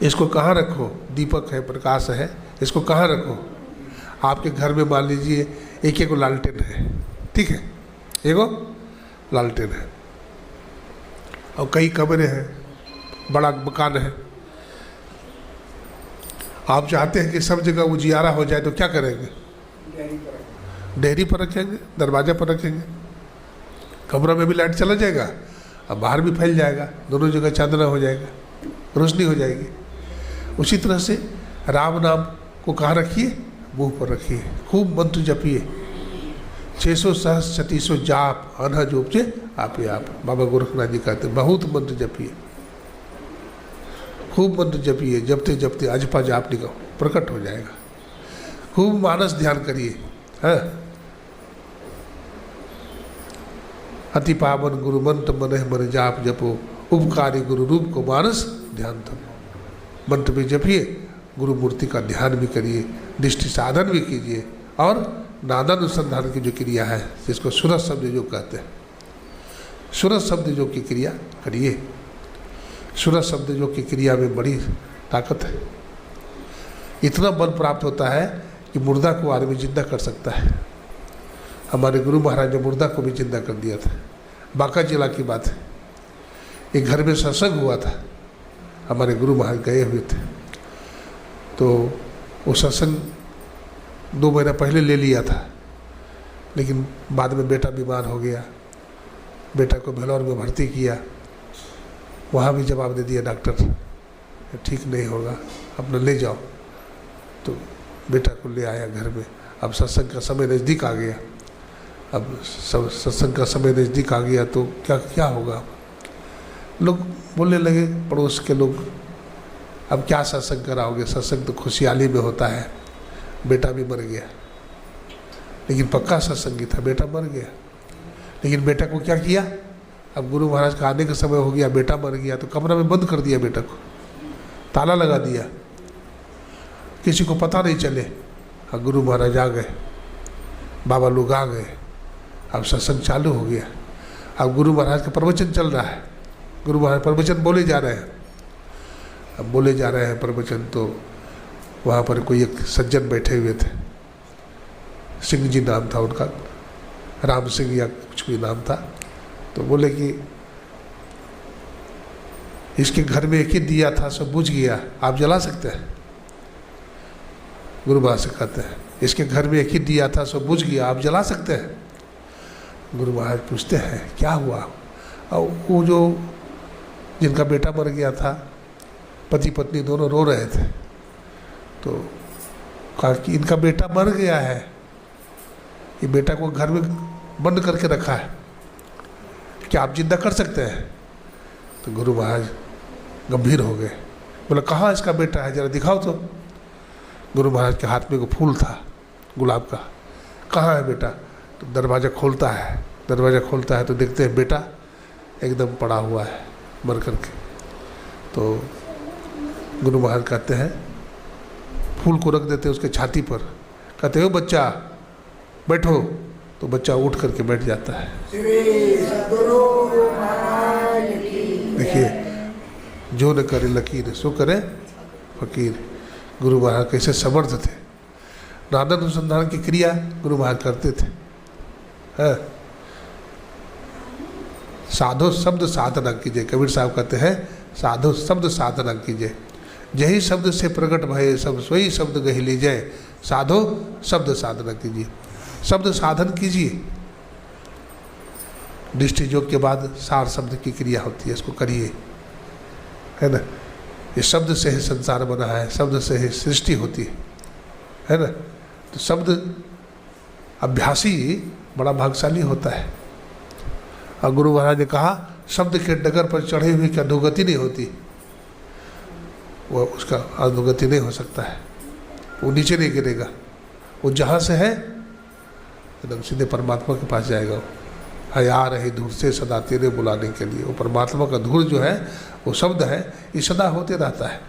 इसको कहाँ रखो? दीपक है, प्रकाश है, इसको कहाँ रखो? आपके घर में मान लीजिए एक एक लालटेन है, ठीक है, एगो लालटेन है और कई कमरे हैं, बड़ा मकान है। आप चाहते हैं कि सब जगह उजियारा हो जाए तो क्या करेंगे? डेयरी पर रखेंगे, दरवाजे पर रखेंगे, कमरा में भी लाइट चला जाएगा और बाहर भी फैल जाएगा, दोनों जगह चांदना हो जाएगा, रोशनी हो जाएगी। उसी तरह से राम नाम को कहाँ रखिए? मुँह पर रखिए, खूब मंत्र जपिए, 600 सहस्र 3600 जाप अनह जोपचे आप ही आप। बाबा गोरखनाथ जी कहते हैं बहुत मंत्र जपिए, खूब मंत्र जपिए, जपते जपते अजपा जाप निकल प्रकट हो जाएगा। खूब मानस ध्यान करिए, है अति पावन गुरु मंत्र मन मन जाप जपो, उपकारी गुरु रूप को मानस ध्यान तब। मंत्र भी जपिए, गुरु मूर्ति का ध्यान भी करिए, दृष्टि साधन भी कीजिए और नादानुसंधान की जो क्रिया है जिसको सुरत शब्द योग कहते हैं, सुरत शब्द योग की क्रिया करिए। सुरत शब्द योग की क्रिया में बड़ी ताकत है, इतना बल प्राप्त होता है कि मुर्दा को आदमी जिंदा कर सकता है। हमारे गुरु महाराज ने मुर्दा को भी जिंदा कर दिया था। बांका जिला की बात है, एक घर में सत्संग हुआ था, हमारे गुरु महाराज गए हुए थे, तो वो सत्संग 2 महीना पहले ले लिया था, लेकिन बाद में बेटा बीमार हो गया, बेटा को भेलौर में भर्ती किया, वहाँ भी जवाब दे दिया डॉक्टर ठीक नहीं होगा, अपना ले जाओ। तो बेटा को ले आया घर में। अब सत्संग का समय नज़दीक आ गया, अब सब सत्संग का समय नज़दीक आ गया तो क्या होगा? लोग बोलने लगे, पड़ोस के लोग, अब क्या सत्संग कराओगे? सत्संग तो खुशहाली में होता है। बेटा भी मर गया, लेकिन पक्का सत्संगी था, बेटा मर गया। लेकिन बेटा को क्या किया? अब गुरु महाराज का आने का समय हो गया, बेटा मर गया तो कमरा में बंद कर दिया, बेटा को ताला लगा दिया, किसी को पता नहीं चले। अब गुरु महाराज आ गए, बाबा लोग आ गए, अब सत्संग चालू हो गया। अब गुरु महाराज का प्रवचन चल रहा है, गुरु महाराज प्रवचन बोले जा रहे हैं। अब बोले जा रहे हैं प्रवचन, तो वहाँ पर कोई एक सज्जन बैठे हुए थे, सिंह जी नाम था उनका, राम सिंह या कुछ भी नाम था। तो बोले कि इसके घर में एक ही दिया था, सब बुझ गया, आप जला सकते हैं? गुरु महाराज से कहते हैं इसके घर में एक ही दिया था, सब बुझ गया, आप जला सकते हैं? गुरु महाराज पूछते हैं क्या हुआ? और वो जो जिनका बेटा मर गया था, पति पत्नी दोनों रो रहे थे, तो कहा कि इनका बेटा मर गया है, ये बेटा को घर में बंद करके रखा है, क्या आप जिंदा कर सकते हैं? तो गुरु महाराज गंभीर हो गए, बोला कहाँ इसका बेटा है, जरा दिखाओ तो। गुरु महाराज के हाथ में को फूल था गुलाब का, कहाँ है बेटा? तो दरवाज़ा खोलता है, दरवाज़ा खोलता है तो देखते हैं बेटा एकदम पड़ा हुआ है मर करके। तो गुरु महाराज कहते हैं, फूल को रख देते हैं उसके छाती पर, कहते हो बच्चा बैठो, तो बच्चा उठ करके बैठ जाता है। देखिए, जो न करे लकीर सो करे फकीर। गुरु महाराज कैसे समर्थ थे, नादा अनुसंधान की क्रिया गुरु महाराज करते थे। साधो शब्द साधना कीजिए, कबीर साहब कहते हैं साधो शब्द साधना कीजिए, यही शब्द से प्रकट भये सब सोई शब्द गही लीजिए, साधो शब्द साधना कीजिए, शब्द साधन कीजिए। दृष्टि योग के बाद सार शब्द की क्रिया होती है, इसको करिए, है ना। ये शब्द से ही संसार बना है, शब्द से ही सृष्टि होती है ना। तो शब्द अभ्यासी बड़ा भाग्यशाली होता है। और गुरु महाराज ने कहा शब्द के डगर पर चढ़े हुए की अधोगति नहीं होती, वो उसका अधोगति नहीं हो सकता है, वो नीचे नहीं गिरेगा, वो जहाँ से है एकदम सीधे परमात्मा के पास जाएगा। वो हया रहे धूर से सदा तेरे बुलाने के लिए, वो परमात्मा का धूर जो है वो शब्द है, ये सदा होते रहता है।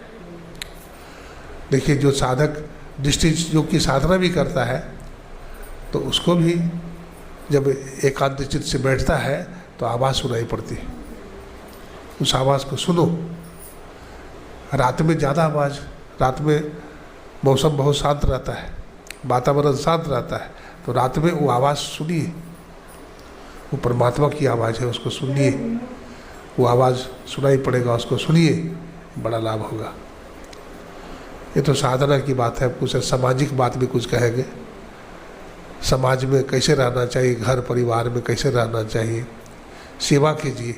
देखिए जो साधक दृष्टि योग की साधना भी करता है तो उसको भी जब एकांत चित्त से बैठता है तो आवाज़ सुनाई पड़ती है। उस आवाज़ को सुनो। रात में ज़्यादा आवाज़, रात में मौसम बहुत शांत रहता है, वातावरण शांत रहता है, तो रात में वो आवाज़ सुनिए। वो परमात्मा की आवाज़ है, उसको सुनिए। वो आवाज़ सुनाई पड़ेगा, उसको सुनिए, बड़ा लाभ होगा। ये तो साधना की बात है। कुछ सामाजिक बात भी कुछ कहेंगे। समाज में कैसे रहना चाहिए, घर परिवार में कैसे रहना चाहिए। सेवा कीजिए,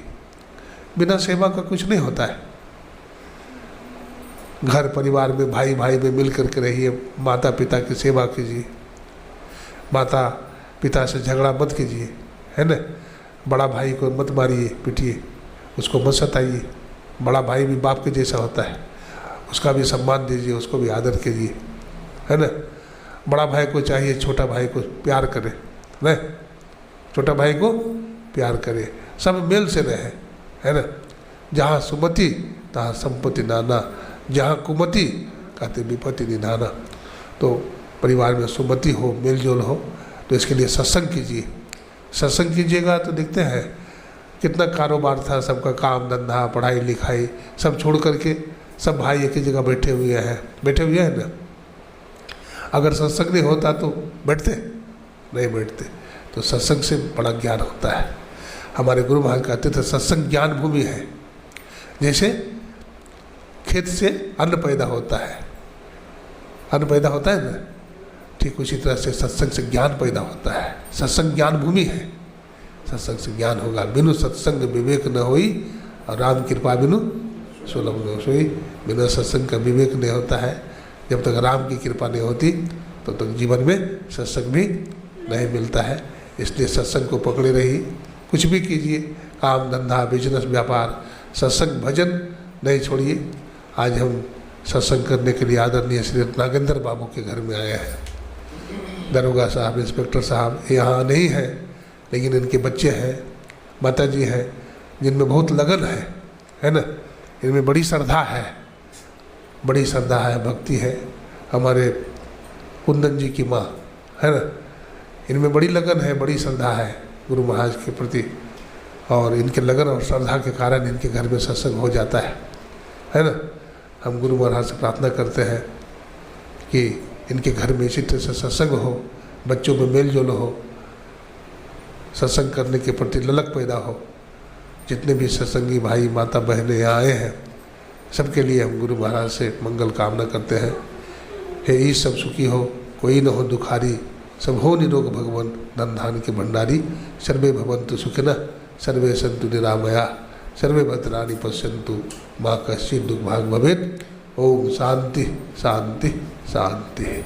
बिना सेवा का कुछ नहीं होता है। घर परिवार में भाई भाई में मिल करके रहिए। माता पिता की सेवा कीजिए, माता पिता से झगड़ा मत कीजिए, है ना। बड़ा भाई को मत मारिए पीटिए, उसको मत सताइए। बड़ा भाई भी बाप के जैसा होता है, उसका भी सम्मान दीजिए, उसको भी आदर कीजिए, है ना। बड़ा भाई को चाहिए छोटा भाई को प्यार करे, न छोटा भाई को प्यार करे, सब मेल से रहे, है ना। जहाँ सुमति तहाँ संपत्ति नाना, जहाँ कुमति कहते विपत्ति निधाना। तो परिवार में सुमति हो, मेलजोल हो, तो इसके लिए सत्संग कीजिए। सत्संग कीजिएगा तो देखते हैं कितना कारोबार था, सबका काम धंधा पढ़ाई लिखाई सब छोड़ करके सब भाई एक ही जगह बैठे हुए हैं ना। अगर सत्संग नहीं होता तो बैठते नहीं बैठते। तो सत्संग से बड़ा ज्ञान होता है। हमारे गुरु महाराज कहते थे सत्संग ज्ञान भूमि है। जैसे खेत से अन्न पैदा होता है, अन्न पैदा होता है ना, ठीक उसी तरह से सत्संग से ज्ञान पैदा होता है। सत्संग ज्ञान भूमि है। सत्संग से ज्ञान होगा। बिनु सत्संग विवेक न होई, और राम कृपा बिनु सुलभ न सोई। बिना सत्संग का विवेक नहीं होता है। जब तक राम की कृपा नहीं होती तब तक जीवन में सत्संग भी नहीं मिलता है। इसलिए सत्संग को पकड़े रहिए। कुछ भी कीजिए, काम धंधा बिजनेस व्यापार, सत्संग भजन नहीं छोड़िए। आज हम सत्संग करने के लिए आदरणीय श्री नागेंद्र बाबू के घर में आए हैं। दरोगा साहब, इंस्पेक्टर साहब यहाँ नहीं हैं, लेकिन इनके बच्चे हैं, माता जी हैं, जिनमें बहुत लगन है ना। इनमें बड़ी श्रद्धा है, बड़ी श्रद्धा है, भक्ति है। हमारे कुंदन जी की माँ है ना, इनमें बड़ी लगन है, बड़ी श्रद्धा है गुरु महाराज के प्रति। और इनके लगन और श्रद्धा के कारण इनके घर में सत्संग हो जाता है ना। हम गुरु महाराज से प्रार्थना करते हैं कि इनके घर में इसी तरह से सत्संग हो, बच्चों में मेल जोल हो, सत्संग करने के प्रति ललक पैदा हो। जितने भी सत्संगी भाई माता बहनें यहाँ आए हैं, सबके लिए हम गुरु महाराज से मंगल कामना करते हैं। हे ईश सब सुखी हो, कोई न हो दुखारी, सब हो निरोग भगवान, धन धान के भंडारी। सर्वे भवन्तु सुखिनः, सर्वे सन्तु निरामया, सर्वे भद्राणि पश्यन्तु, माँ कश्चित् दुर्भाग् भवेत्। ओम शांति शांति शांति।